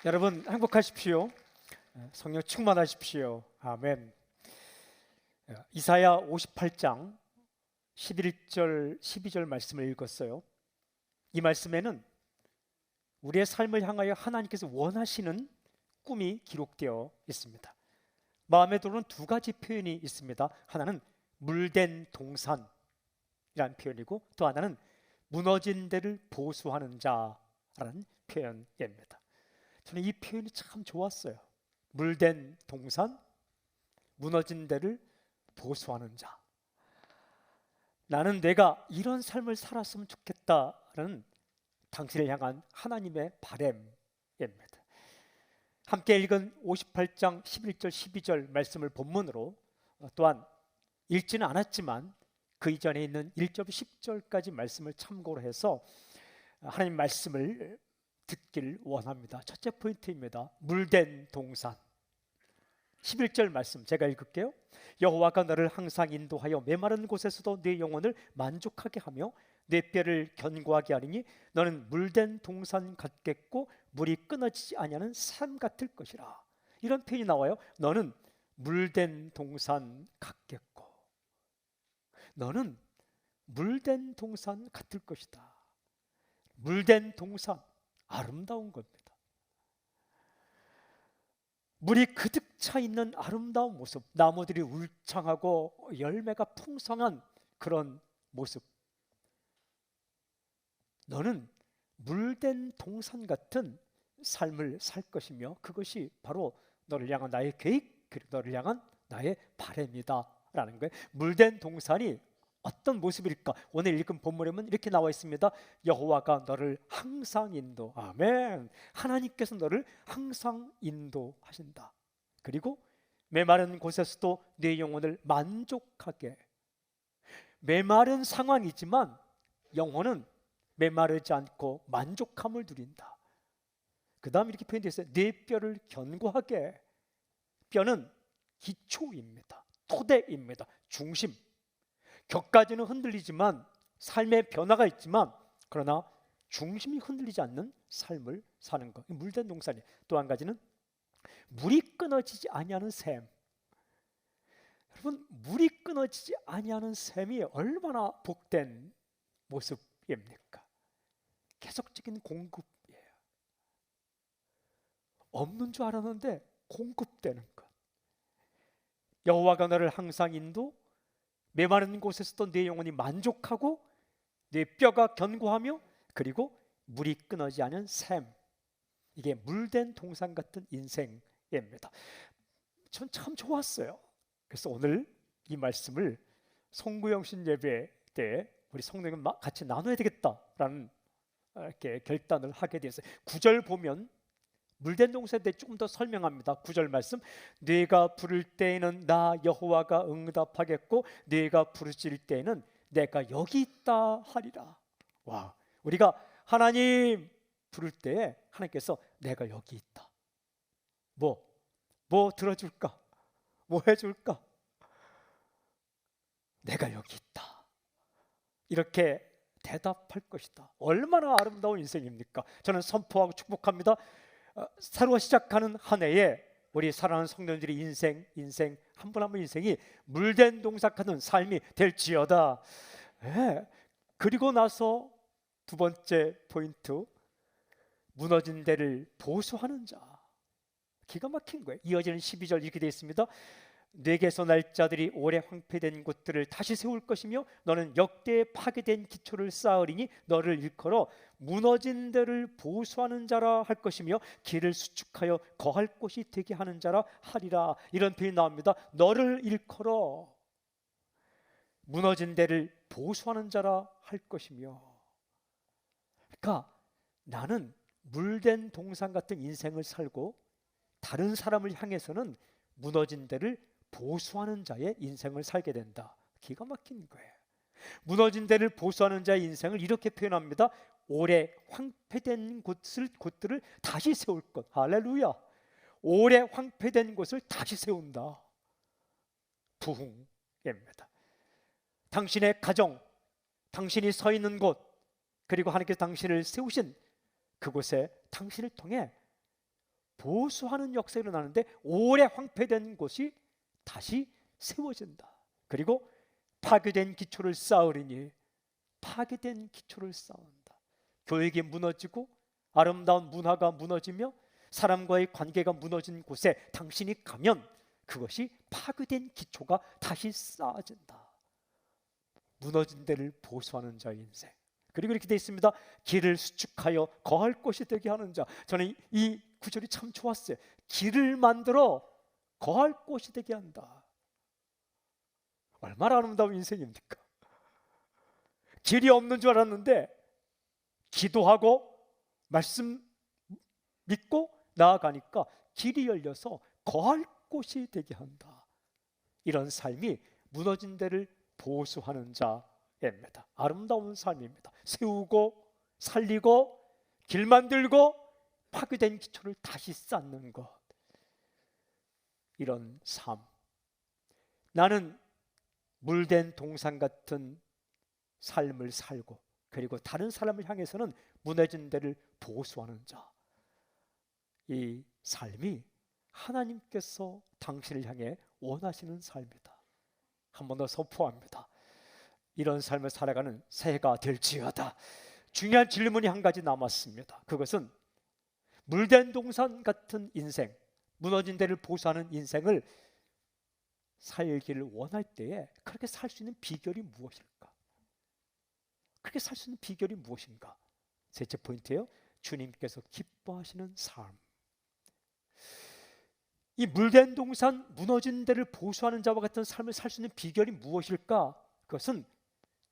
여러분 행복하십시오. 성령 충만하십시오. 아멘. 이사야 58장 11절 12절 말씀을 읽었어요. 이 말씀에는 우리의 삶을 향하여 하나님께서 원하시는 꿈이 기록되어 있습니다. 마음에 들어오는 두 가지 표현이 있습니다. 하나는 물된 동산이라는 표현이고, 또 하나는 무너진 데를 보수하는 자라는 표현입니다. 저는 이 표현이 참 좋았어요. 물된 동산, 무너진 데를 보수하는 자. 나는 내가 이런 삶을 살았으면 좋겠다라는 당신을 향한 하나님의 바람입니다. 함께 읽은 58장 11절 12절 말씀을 본문으로, 또한 읽지는 않았지만 그 이전에 있는 1절 10절까지 말씀을 참고로 해서 하나님 말씀을 듣길 원합니다. 첫째 포인트입니다. 물된 동산. 11절 말씀 제가 읽을게요. 여호와가 너를 항상 인도하여 메마른 곳에서도 네 영혼을 만족하게 하며 네 뼈를 견고하게 하리니 너는 물된 동산 같겠고 물이 끊어지지 아니하는 산 같을 것이라. 이런 표현이 나와요. 너는 물된 동산 같겠고, 너는 물된 동산 같을 것이다. 물된 동산, 아름다운 겁니다. 물이 그득 차 있는 아름다운 모습, 나무들이 울창하고 열매가 풍성한 그런 모습. 너는 물된 동산 같은 삶을 살 것이며, 그것이 바로 너를 향한 나의 계획, 그리고 너를 향한 나의 바람이다 라는 거예요. 물된 동산이 어떤 모습일까? 오늘 읽은 본문에는 이렇게 나와 있습니다. 여호와가 너를 항상 인도. 아멘. 하나님께서 너를 항상 인도하신다. 그리고 메마른 곳에서도 네 영혼을 만족하게. 메마른 상황이지만 영혼은 메마르지 않고 만족함을 누린다. 그 다음 이렇게 표현되어 있어요. 네 뼈를 견고하게. 뼈는 기초입니다. 토대입니다. 중심. 격까지는 흔들리지만, 삶의 변화가 있지만, 그러나 중심이 흔들리지 않는 삶을 사는 것. 물된 동산이. 또 한 가지는 물이 끊어지지 아니하는 샘. 여러분, 물이 끊어지지 아니하는 샘이 얼마나 복된 모습입니까? 계속적인 공급이에요. 없는 줄 알았는데 공급되는 것. 여호와가 너를 항상 인도, 메마른 곳에서도 내 영혼이 만족하고 내 뼈가 견고하며, 그리고 물이 끊어지지 않은 샘. 이게 물된 동산 같은 인생입니다. 전 참 좋았어요. 그래서 오늘 이 말씀을 송구영신 예배 때 우리 성도님 같이 나눠야 되겠다라는 이렇게 결단을 하게 되었어요. 9절 보면 물된 동산에 대해 조금 더 설명합니다. 9절 말씀. 네가 부를 때에는 나 여호와가 응답하겠고 네가 부르실 때에는 내가 여기 있다 하리라. 와, 우리가 하나님 부를 때에 하나님께서 내가 여기 있다. 뭐 들어줄까? 뭐 해줄까? 내가 여기 있다. 이렇게 대답할 것이다. 얼마나 아름다운 인생입니까? 저는 선포하고 축복합니다. 새로 시작하는 한 해에 우리 사랑하는 성도님들의 인생 한 분 한 분 인생이 물된 동산 같은 삶이 될지어다. 예. 그리고 나서 두 번째 포인트, 무너진 데를 보수하는 자. 기가 막힌 거예요. 이어지는 12절 이렇게 되어 있습니다. 내게서 날 자들이 오래 황폐된 곳들을 다시 세울 것이며 너는 역대에 파괴된 기초를 쌓으리니 너를 일컬어 무너진 데를 보수하는 자라 할 것이며 길을 수축하여 거할 곳이 되게 하는 자라 하리라. 이런 표현이 나옵니다. 너를 일컬어 무너진 데를 보수하는 자라 할 것이며. 그러니까 나는 물된 동산 같은 인생을 살고 다른 사람을 향해서는 무너진 데를 보수하는 자의 인생을 살게 된다. 기가 막힌 거예요. 무너진 데를 보수하는 자의 인생을 이렇게 표현합니다. 오래 황폐된 곳들을 다시 세울 것. 할렐루야. 오래 황폐된 곳을 다시 세운다. 부흥입니다. 당신의 가정, 당신이 서 있는 곳, 그리고 하나님께서 당신을 세우신 그곳에 당신을 통해 보수하는 역사가 일어나는데 오래 황폐된 곳이 다시 세워진다. 그리고 파괴된 기초를 쌓으리니 파괴된 기초를 쌓는다. 교육이 무너지고 아름다운 문화가 무너지며 사람과의 관계가 무너진 곳에 당신이 가면 그것이 파괴된 기초가 다시 쌓아진다. 무너진 데를 보수하는 자의 인생. 그리고 이렇게 되어 있습니다. 길을 수축하여 거할 곳이 되게 하는 자. 저는 이 구절이 참 좋았어요. 길을 만들어 거할 곳이 되게 한다. 얼마나 아름다운 인생입니까? 길이 없는 줄 알았는데 기도하고 말씀 믿고 나아가니까 길이 열려서 거할 곳이 되게 한다. 이런 삶이 무너진 데를 보수하는 자입니다. 아름다운 삶입니다. 세우고 살리고 길 만들고 파괴된 기초를 다시 쌓는 것. 이런 삶. 나는 물된 동산 같은 삶을 살고 그리고 다른 사람을 향해서는 무너진 데를 보수하는 자. 이 삶이 하나님께서 당신을 향해 원하시는 삶이다. 한 번 더 선포합니다. 이런 삶을 살아가는 새해가 될지어다. 중요한 질문이 한 가지 남았습니다. 그것은 물된 동산 같은 인생, 무너진 데를 보수하는 인생을 살기를 원할 때에 그렇게 살 수 있는 비결이 무엇일까? 그렇게 살 수 있는 비결이 무엇인가? 셋째 포인트예요. 주님께서 기뻐하시는 삶. 이 물된 동산, 무너진 데를 보수하는 자와 같은 삶을 살 수 있는 비결이 무엇일까? 그것은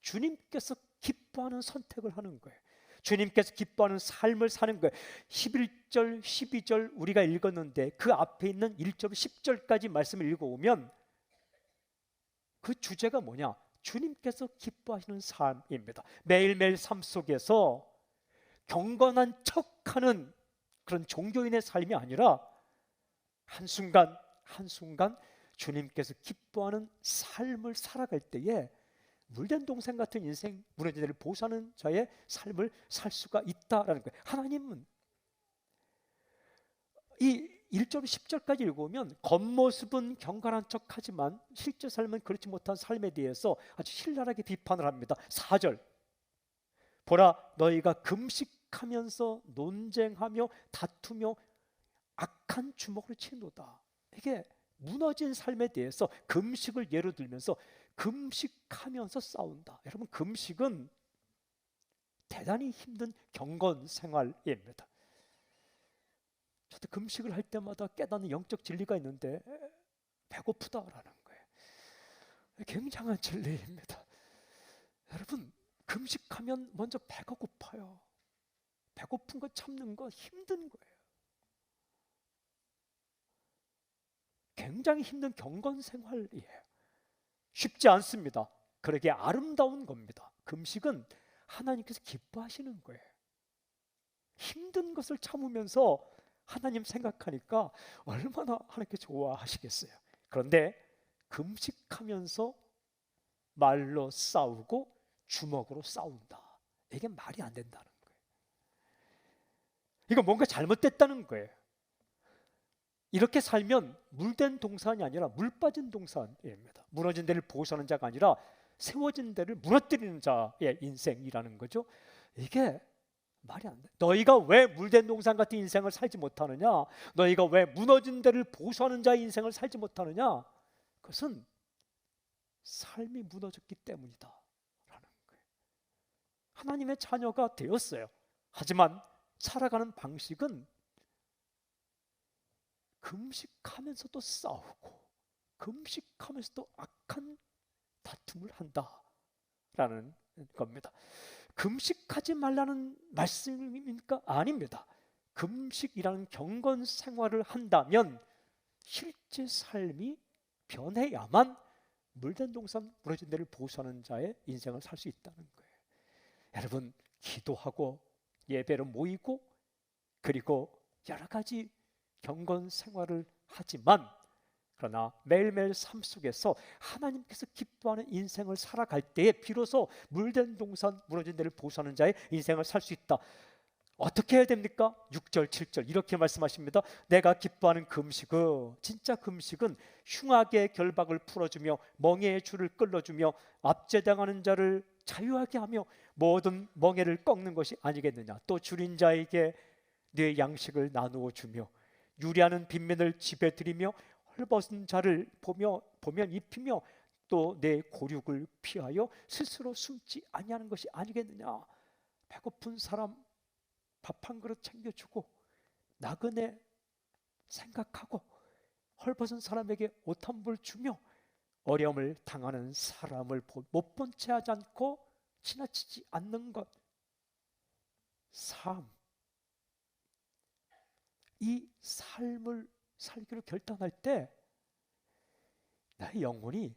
주님께서 기뻐하는 선택을 하는 거예요. 주님께서 기뻐하는 삶을 사는 거예요. 11절, 12절 우리가 읽었는데 그 앞에 있는 1절, 10절까지 말씀을 읽어오면 그 주제가 뭐냐? 주님께서 기뻐하시는 삶입니다. 매일매일 삶 속에서 경건한 척하는 그런 종교인의 삶이 아니라 한순간 한순간 주님께서 기뻐하는 삶을 살아갈 때에 물된 동산 같은 인생, 무너진 데를 보수하는 자의 삶을 살 수가 있다라는 거예요. 하나님은 이 1절 10절까지 읽으면 겉모습은 경건한 척하지만 실제 삶은 그렇지 못한 삶에 대해서 아주 신랄하게 비판을 합니다. 4절 보라 너희가 금식하면서 논쟁하며 다투며 악한 주먹으로 치노다. 이게 무너진 삶에 대해서 금식을 예로 들면서 금식하면서 싸운다. 여러분 금식은 대단히 힘든 경건 생활입니다. 저도 금식을 할 때마다 깨닫는 영적 진리가 있는데 배고프다라는 거예요. 굉장한 진리입니다. 여러분 금식하면 먼저 배가 고파요. 배고픈 거 참는 거 힘든 거예요. 굉장히 힘든 경건 생활이에요. 쉽지 않습니다. 그러기에 아름다운 겁니다. 금식은 하나님께서 기뻐하시는 거예요. 힘든 것을 참으면서 하나님 생각하니까 얼마나 하나님께 좋아하시겠어요. 그런데 금식하면서 말로 싸우고 주먹으로 싸운다. 이게 말이 안 된다는 거예요. 이거 뭔가 잘못됐다는 거예요. 이렇게 살면 물된 동산이 아니라 물 빠진 동산입니다. 무너진 데를 보수하는 자가 아니라 세워진 데를 무너뜨리는 자의 인생이라는 거죠. 이게 말이 안 돼. 너희가 왜 물된 동산 같은 인생을 살지 못하느냐? 너희가 왜 무너진 데를 보수하는 자의 인생을 살지 못하느냐? 그것은 삶이 무너졌기 때문이다 라는 거예요. 하나님의 자녀가 되었어요. 하지만 살아가는 방식은 금식하면서도 싸우고 금식하면서도 악한 다툼을 한다라는 겁니다. 금식하지 말라는 말씀입니까? 아닙니다. 금식이라는 경건 생활을 한다면 실제 삶이 변해야만 물된 동산 무너진 데를 보수하는 자의 인생을 살 수 있다는 거예요. 여러분 기도하고 예배로 모이고 그리고 여러 가지 경건 생활을 하지만 그러나 매일매일 삶 속에서 하나님께서 기뻐하는 인생을 살아갈 때에 비로소 물된 동산 무너진 데를 보수하는 자의 인생을 살 수 있다. 어떻게 해야 됩니까? 6절, 7절 이렇게 말씀하십니다. 내가 기뻐하는 금식은, 진짜 금식은 흉악의 결박을 풀어주며 멍에의 줄을 끌어주며 압제당하는 자를 자유하게 하며 모든 멍에를 꺾는 것이 아니겠느냐. 또 줄인 자에게 네 양식을 나누어 주며 유리하는 빈면을 집에 들이며 헐벗은 자를 보면 입히며 또 내 고륙을 피하여 스스로 숨지 아니하는 것이 아니겠느냐. 배고픈 사람 밥 한 그릇 챙겨주고 나그네 생각하고 헐벗은 사람에게 옷 한 벌 주며 어려움을 당하는 사람을 못 본 채 하지 않고 지나치지 않는 것. 삶, 이 삶을 살기로 결단할 때 나의 영혼이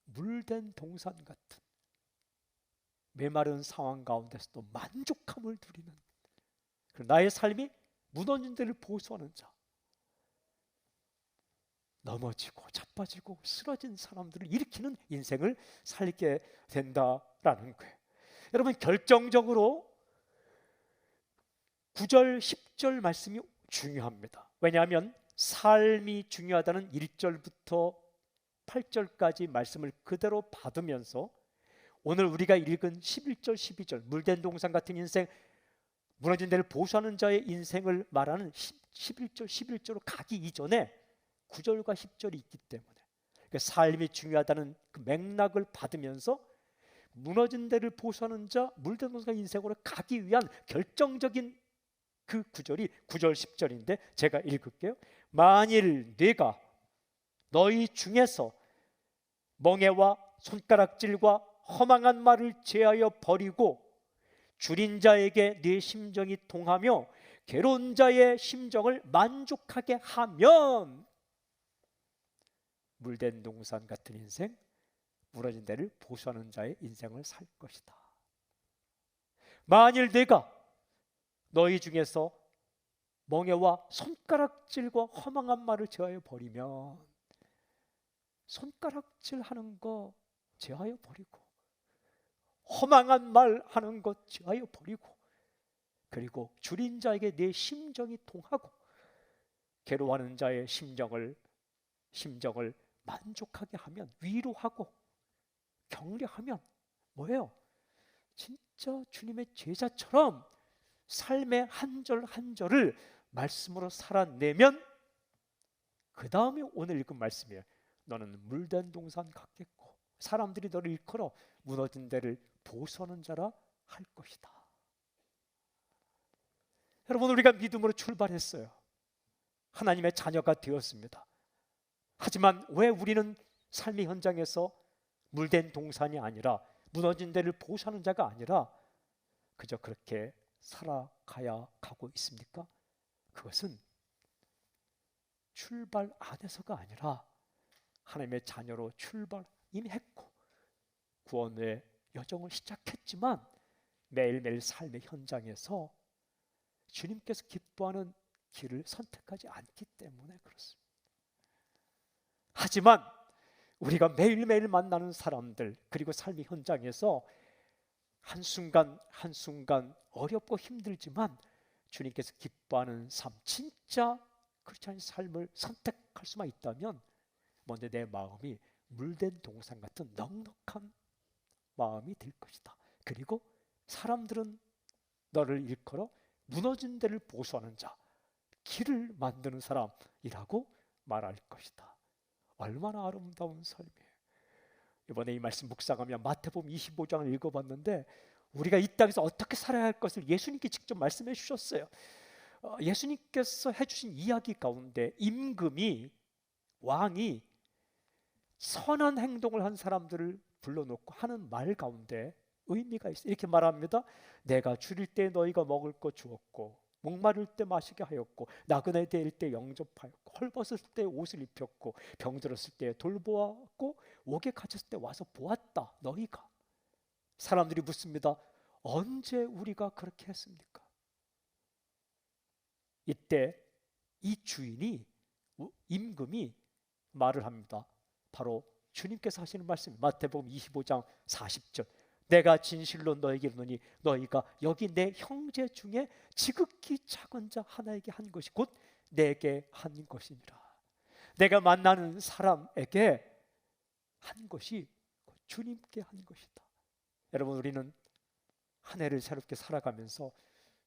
물된 동산 같은 메마른 상황 가운데서도 만족함을 누리는, 나의 삶이 무너진 데를 보수하는 자, 넘어지고 자빠지고 쓰러진 사람들을 일으키는 인생을 살게 된다라는 거예요. 여러분, 결정적으로 9절 10절 말씀이 중요합니다. 왜냐하면 삶이 중요하다는 1절부터 8절까지 말씀을 그대로 받으면서 오늘 우리가 읽은 11절 12절 물된 동산 같은 인생, 무너진 데를 보수하는 자의 인생을 말하는 11절 11절로 가기 이전에 9절과 10절이 있기 때문에, 그러니까 삶이 중요하다는 그 맥락을 받으면서 무너진 데를 보수하는 자, 물된 동산 인생으로 가기 위한 결정적인 그 구절이 9절 10절인데 제가 읽을게요. 만일 네가 너희 중에서 멍에와 손가락질과 허망한 말을 제하여 버리고 줄인 자에게 네 심정이 통하며 괴로운 자의 심정을 만족하게 하면 물된 동산 같은 인생, 무너진 데를 보수하는 자의 인생을 살 것이다. 만일 내가 너희 중에서 멍에와 손가락질과 허망한 말을 제하여 버리면, 손가락질 하는 거 제하여 버리고 허망한 말 하는 것 제하여 버리고, 그리고 줄인 자에게 내 심정이 통하고 괴로워하는 자의 심정을 만족하게 하면, 위로하고 격려하면 뭐예요? 진짜 주님의 제자처럼 삶의 한 절 한 절을 말씀으로 살아내면, 그 다음에 오늘 읽은 말씀이에요. 너는 물된 동산 같겠고 사람들이 너를 일컬어 무너진 데를 보수하는 자라 할 것이다. 여러분, 우리가 믿음으로 출발했어요. 하나님의 자녀가 되었습니다. 하지만 왜 우리는 삶의 현장에서 물된 동산이 아니라, 무너진 데를 보수하는 자가 아니라 그저 그렇게 살아가야 가고 있습니까? 그것은 출발 안에서가 아니라 하나님의 자녀로 출발 이미 했고 구원의 여정을 시작했지만 매일매일 삶의 현장에서 주님께서 기뻐하는 길을 선택하지 않기 때문에 그렇습니다. 하지만 우리가 매일매일 만나는 사람들, 그리고 삶의 현장에서 한순간 한순간 어렵고 힘들지만 주님께서 기뻐하는 삶, 진짜 크리스찬의 삶을 선택할 수만 있다면 먼저 내 마음이 물된 동산 같은 넉넉한 마음이 될 것이다. 그리고 사람들은 너를 일컬어 무너진 데를 보수하는 자, 길을 만드는 사람이라고 말할 것이다. 얼마나 아름다운 삶이에요. 이번에 이 말씀 묵상하며 마태복음 25장을 읽어봤는데 우리가 이 땅에서 어떻게 살아야 할 것을 예수님께 직접 말씀해 주셨어요. 예수님께서 해주신 이야기 가운데 임금이, 왕이 선한 행동을 한 사람들을 불러놓고 하는 말 가운데 의미가 있어요. 이렇게 말합니다. 내가 줄일 때 너희가 먹을 것 주었고, 목마를 때 마시게 하였고, 나그네 되일 때 영접하였고, 헐벗을 때 옷을 입혔고, 병들었을 때 돌보았고, 옥에 갇혔을 때 와서 보았다. 너희가. 사람들이 묻습니다. 언제 우리가 그렇게 했습니까? 이때 이 주인이, 임금이 말을 합니다. 바로 주님께서 하시는 말씀, 마태복음 25장 40절. 내가 진실로 너에게 이르노니 너희가 여기 내 형제 중에 지극히 작은 자 하나에게 한 것이 곧 내게 한 것이니라. 내가 만나는 사람에게 한 것이 주님께 한 것이다. 여러분, 우리는 한 해를 새롭게 살아가면서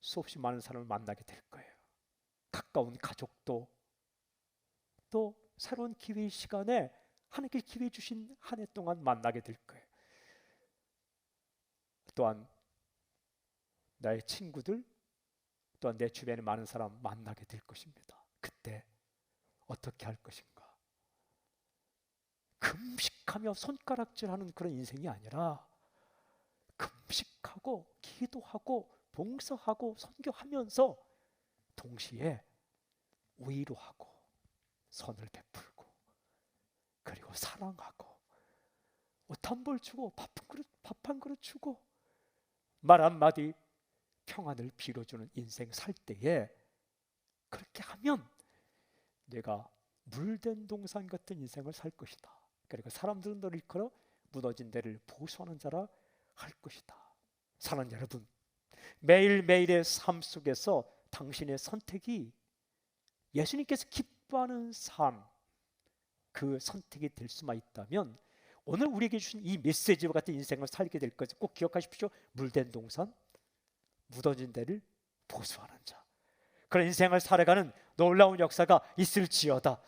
수없이 많은 사람을 만나게 될 거예요. 가까운 가족도, 또 새로운 기회 시간에 하나님께 기회 주신 한 해 동안 만나게 될 거예요. 또한 나의 친구들, 또한 내 주변에 많은 사람 만나게 될 것입니다. 그때 어떻게 할 것인가? 금식하며 손가락질하는 그런 인생이 아니라 금식하고 기도하고 봉사하고 선교하면서 동시에 위로하고 선을 베풀고 그리고 사랑하고 옷 한 벌 주고 밥 한 그릇 주고 말 한마디 평안을 빌어주는 인생 살 때에, 그렇게 하면 내가 물된 동산 같은 인생을 살 것이다. 그리고 사람들은 너를 일컬어 무너진 데를 보수하는 자라 할 것이다. 사랑하는 여러분, 매일매일의 삶 속에서 당신의 선택이 예수님께서 기뻐하는 삶, 그 선택이 될 수만 있다면 오늘 우리에게 주신 이 메시지와 같은 인생을 살게 될 것을 꼭 기억하십시오. 물된 동산, 무너진 데를 보수하는 자, 그런 인생을 살아가는 놀라운 역사가 있을지어다.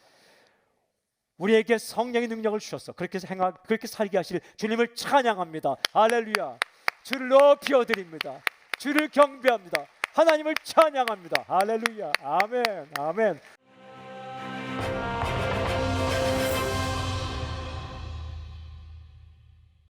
우리에게 성령의 능력을 주셔서 그렇게 살게 하실 주님을 찬양합니다. 할렐루야. 주를 높이 드립니다. 주를 경배합니다. 하나님을 찬양합니다. 할렐루야. 아멘. 아멘.